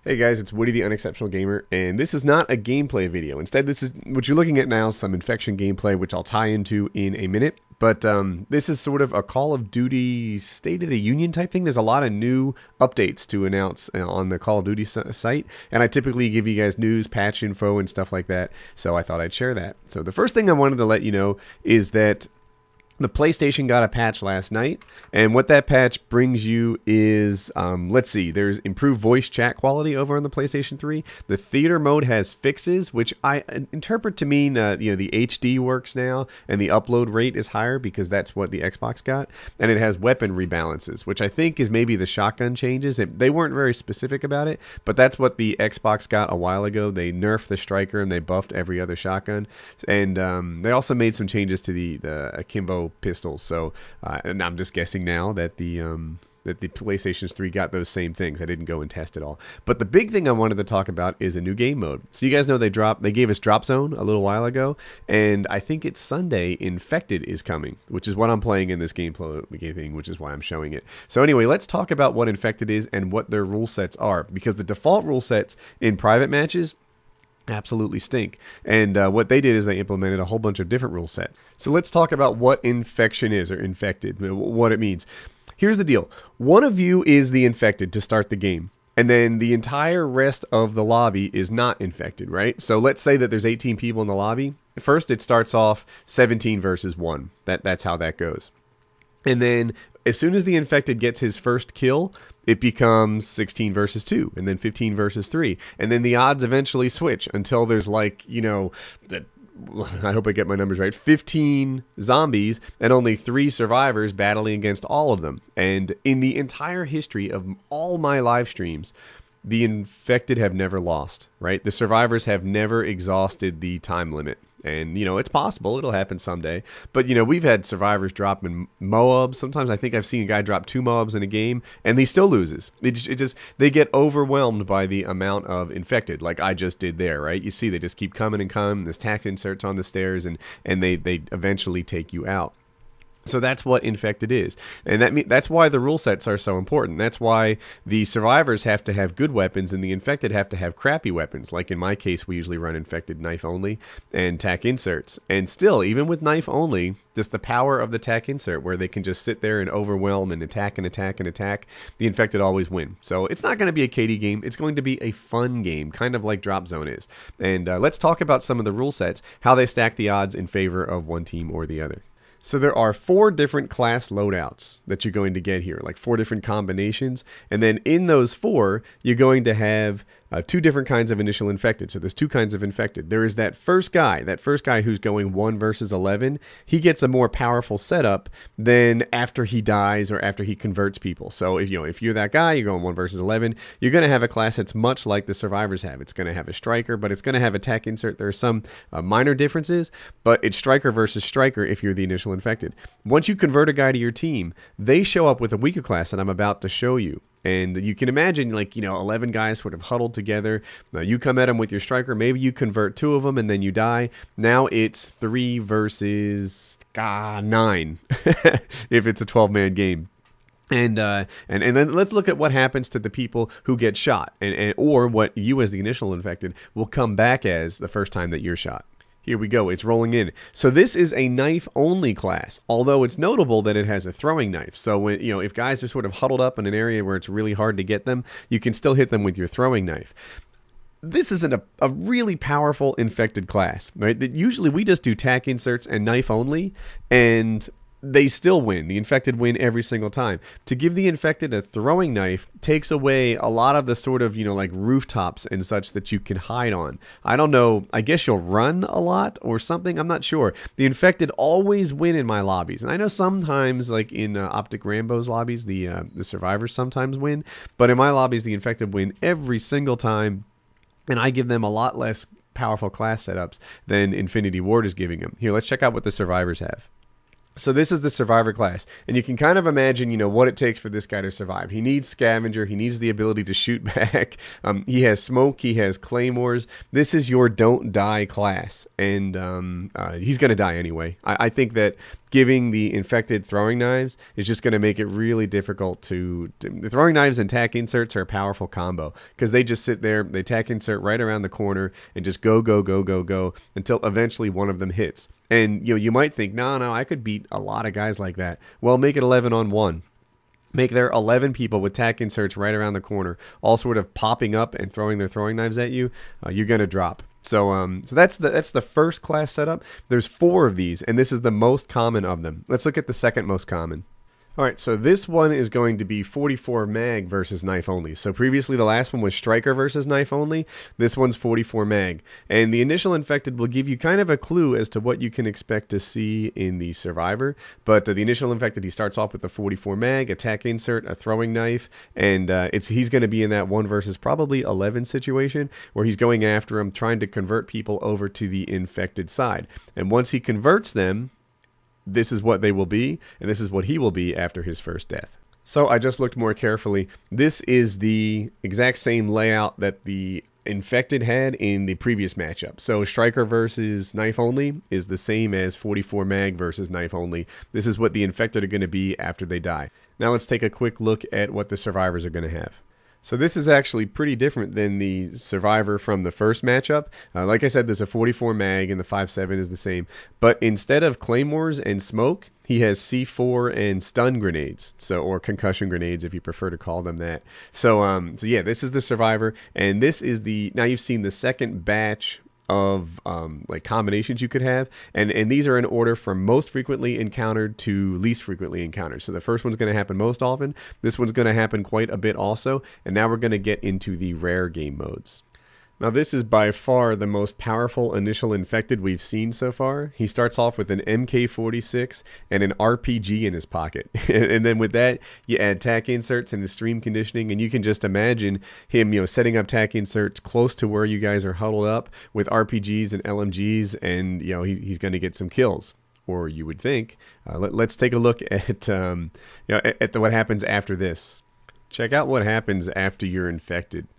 Hey guys, it's Woody the Unexceptional Gamer, and this is not a gameplay video. Instead, this is what you're looking at now, some Infection gameplay, which I'll tie into in a minute. But this is sort of a Call of Duty State of the Union type thing. There's a lot of new updates to announce on the Call of Duty site, and I typically give you guys news, patch info, and stuff like that, so I thought I'd share that. So the first thing I wanted to let you know is that the PlayStation got a patch last night, and what that patch brings you is, let's see, there's improved voice chat quality over on the PlayStation 3. The theater mode has fixes, which I interpret to mean, the HD works now, and the upload rate is higher because that's what the Xbox got. And it has weapon rebalances, which I think is maybe the shotgun changes. They weren't very specific about it, but that's what the Xbox got a while ago. They nerfed the striker and they buffed every other shotgun. And they also made some changes to the akimbo pistols. So and I'm just guessing now that the PlayStation 3 got those same things. I didn't go and test it all. But the big thing I wanted to talk about is a new game mode. So you guys know they gave us Drop Zone a little while ago, and I think it's Sunday, Infected is coming, which is what I'm playing in this gameplay thing, which is why I'm showing it. So anyway, let's talk about what Infected is and what their rule sets are, because the default rule sets in private matches absolutely stink. And what they did is they implemented a whole bunch of different rule sets. So let's talk about what Infection is, or Infected, what it means. Here's the deal. One of you is the Infected to start the game, and then the entire rest of the lobby is not infected, right? So let's say that there's 18 people in the lobby. First, it starts off 17 versus 1. That's how that goes. And then as soon as the Infected gets his first kill, it becomes 16 versus 2, and then 15 versus 3. And then the odds eventually switch until there's like, I hope I get my numbers right, 15 zombies and only 3 survivors battling against all of them. And in the entire history of all my live streams, the Infected have never lost, right? The survivors have never exhausted the time limit. And, it's possible. It'll happen someday. But, we've had survivors dropping Moabs. Sometimes I think I've seen a guy drop 2 Moabs in a game, and he still loses. They get overwhelmed by the amount of Infected, like I just did there, right? You see, they just keep coming and coming. There's tac inserts on the stairs, and they eventually take you out. So that's what Infected is. And that's why the rule sets are so important. That's why the survivors have to have good weapons and the Infected have to have crappy weapons. Like in my case, we usually run Infected knife only and tac inserts. And still, even with knife only, just the power of the tac insert where they can just sit there and overwhelm and attack and attack and attack, the Infected always win. So it's not going to be a KD game. It's going to be a fun game, kind of like Drop Zone is. And let's talk about some of the rule sets, how they stack the odds in favor of one team or the other. So there are 4 different class loadouts that you're going to get here, like 4 different combinations. And then in those 4, you're going to have 2 different kinds of initial Infected. So there's 2 kinds of Infected. There is that first guy who's going 1 versus 11. He gets a more powerful setup than after he dies or after he converts people. So if you're that guy, you're going 1 versus 11, you're going to have a class that's much like the survivors have. It's going to have a striker, but it's going to have a tac insert. There are some minor differences, but it's striker versus striker if you're the initial Infected. Once you convert a guy to your team, they show up with a weaker class that I'm about to show you. And you can imagine, 11 guys sort of huddled together. You come at them with your striker. Maybe you convert 2 of them and then you die. Now it's 3 versus 9 if it's a 12-man game. And then let's look at what happens to the people who get shot, or what you as the initial Infected will come back as the first time that you're shot. Here we go. It's rolling in. So this is a knife-only class, although it's notable that it has a throwing knife. So when, if guys are sort of huddled up in an area where it's really hard to get them, you can still hit them with your throwing knife. This isn't a really powerful Infected class, right? Usually we just do tac inserts and knife only, and they still win. The Infected win every single time. To give the Infected a throwing knife takes away a lot of the sort of, like rooftops and such that you can hide on. I don't know. I guess you'll run a lot or something. I'm not sure. The Infected always win in my lobbies. And I know sometimes, like in Optic Rambo's lobbies, the survivors sometimes win. But in my lobbies, the Infected win every single time. And I give them a lot less powerful class setups than Infinity Ward is giving them. Here, let's check out what the survivors have. So this is the survivor class, and you can kind of imagine, what it takes for this guy to survive. He needs scavenger. He needs the ability to shoot back. He has smoke. He has claymores. This is your don't die class, and he's going to die anyway. I think that giving the infected throwing knives is just going to make it really difficult the throwing knives and tack inserts are a powerful combo because they just sit there, they tack insert right around the corner and just go, go, go, go, go until eventually one of them hits. And you might think, no, I could beat a lot of guys like that. Well, make it 11 on 1. Make there 11 people with tack inserts right around the corner, all sort of popping up and throwing their throwing knives at you. You're going to drop. So that's the first class setup. There's 4 of these, and this is the most common of them. Let's look at the second most common. All right, so this one is going to be 44 mag versus knife only. So previously the last one was striker versus knife only. This one's 44 mag. And the initial infected will give you kind of a clue as to what you can expect to see in the survivor. But the initial infected, he starts off with a 44 mag, a tack insert, a throwing knife, and he's going to be in that 1 versus probably 11 situation where he's going after him, trying to convert people over to the infected side. And once he converts them, this is what they will be, and this is what he will be after his first death. So I just looked more carefully. This is the exact same layout that the infected had in the previous matchup. So striker versus knife only is the same as 44 mag versus knife only. This is what the infected are going to be after they die. Now let's take a quick look at what the survivors are going to have. So this is actually pretty different than the survivor from the first matchup. Like I said, there's a 44 mag and the 5.7 is the same. But instead of claymores and smoke, he has C4 and stun grenades, or concussion grenades if you prefer to call them that. So yeah, this is the survivor, and this is now you've seen the second batch of like combinations you could have, and these are in order from most frequently encountered to least frequently encountered. So the first one's going to happen most often, this one's going to happen quite a bit also, and now we're going to get into the rare game modes. Now this is by far the most powerful initial infected we've seen so far. He starts off with an MK46 and an RPG in his pocket. And then with that, you add tack inserts and extreme conditioning, and you can just imagine him, setting up tack inserts close to where you guys are huddled up with RPGs and LMGs, and he's going to get some kills. Or you would think. Let's take a look at what happens after this. Check out what happens after you're infected.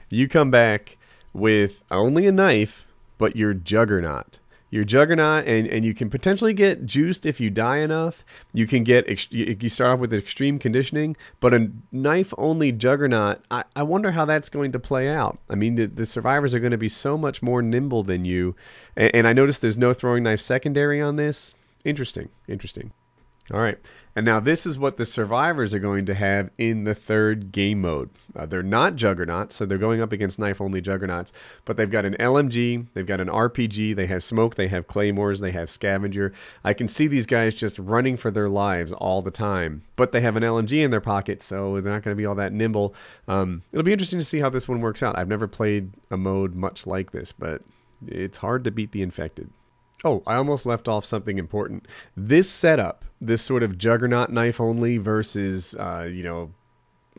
You come back with only a knife, but you're Juggernaut. You're Juggernaut, and you can potentially get juiced if you die enough. You can you start off with extreme conditioning, but a knife-only Juggernaut, I wonder how that's going to play out. I mean, the survivors are going to be so much more nimble than you, and I noticed there's no throwing knife secondary on this. Interesting. All right, and now this is what the survivors are going to have in the third game mode. They're not Juggernauts, so they're going up against knife-only Juggernauts, but they've got an LMG, they've got an RPG, they have smoke, they have claymores, they have scavenger. I can see these guys just running for their lives all the time, but they have an LMG in their pocket, so they're not going to be all that nimble. It'll be interesting to see how this one works out. I've never played a mode much like this, but it's hard to beat the infected. Oh, I almost left off something important. This setup, this sort of Juggernaut knife only versus,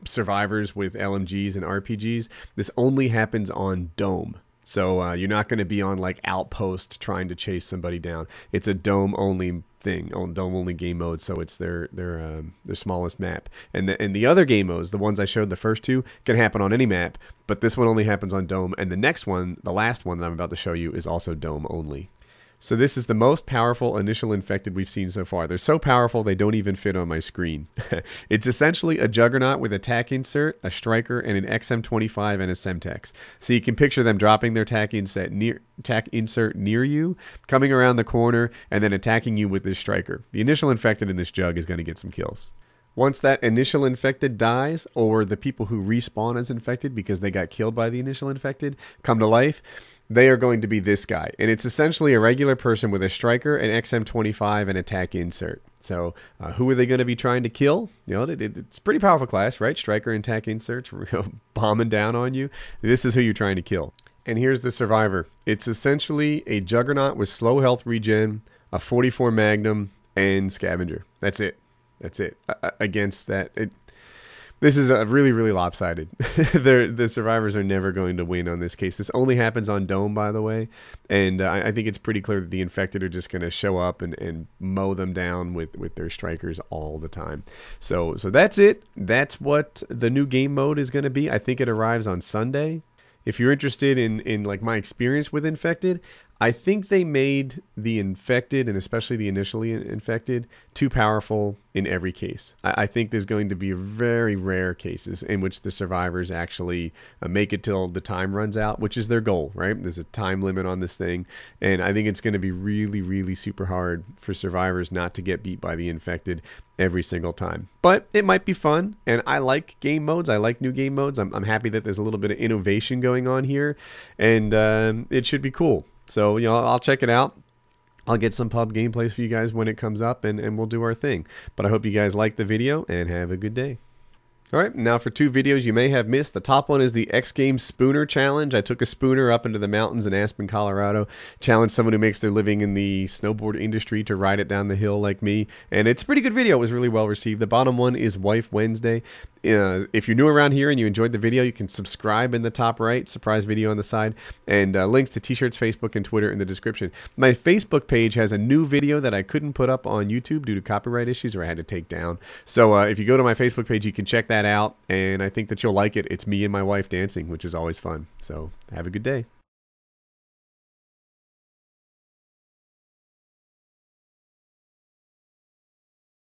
survivors with LMGs and RPGs, this only happens on Dome. So you're not going to be on like Outpost trying to chase somebody down. It's a Dome only thing, on Dome only game mode. So it's their smallest map. And the other game modes, the ones I showed, the first two, can happen on any map, but this one only happens on Dome. And the next one, the last one that I'm about to show you, is also Dome only. So this is the most powerful initial infected we've seen so far. They're so powerful they don't even fit on my screen. It's essentially a Juggernaut with a tack insert, a striker, and an XM25 and a Semtex. So you can picture them dropping their tack insert near you, coming around the corner, and then attacking you with this striker. The initial infected in this Jug is going to get some kills. Once that initial infected dies, or the people who respawn as infected because they got killed by the initial infected come to life, they are going to be this guy. And it's essentially a regular person with a striker, an XM25, and a tack insert. So who are they going to be trying to kill? It's a pretty powerful class, right? Striker and tack inserts bombing down on you. This is who you're trying to kill. And here's the survivor. It's essentially a Juggernaut with slow health regen, a 44 Magnum, and Scavenger. That's it. Against that, this is a really, really lopsided. The survivors are never going to win on this case. This only happens on Dome, by the way, and I think it's pretty clear that the infected are just going to show up and mow them down with their strikers all the time. So that's it. That's what the new game mode is going to be. I think it arrives on Sunday. If you're interested in like my experience with infected, I think they made the infected, and especially the initially infected, too powerful in every case. I think there's going to be very rare cases in which the survivors actually make it till the time runs out, which is their goal, right? There's a time limit on this thing, and I think it's going to be really, really super hard for survivors not to get beat by the infected every single time. But it might be fun, and I like game modes. I like new game modes. I'm happy that there's a little bit of innovation going on here, and it should be cool. So, I'll check it out. I'll get some pub gameplays for you guys when it comes up, and we'll do our thing. But I hope you guys like the video, and have a good day. All right, now for 2 videos you may have missed. The top one is the X Games Spooner Challenge. I took a spooner up into the mountains in Aspen, Colorado, challenged someone who makes their living in the snowboard industry to ride it down the hill like me, and it's a pretty good video. It was really well received. The bottom one is Wife Wednesday. If you're new around here and you enjoyed the video, you can subscribe in the top right, surprise video on the side, and links to t-shirts, Facebook, and Twitter in the description. My Facebook page has a new video that I couldn't put up on YouTube due to copyright issues, or I had to take down. So if you go to my Facebook page, you can check that out, and I think that you'll like it. It's me and my wife dancing, which is always fun. So have a good day.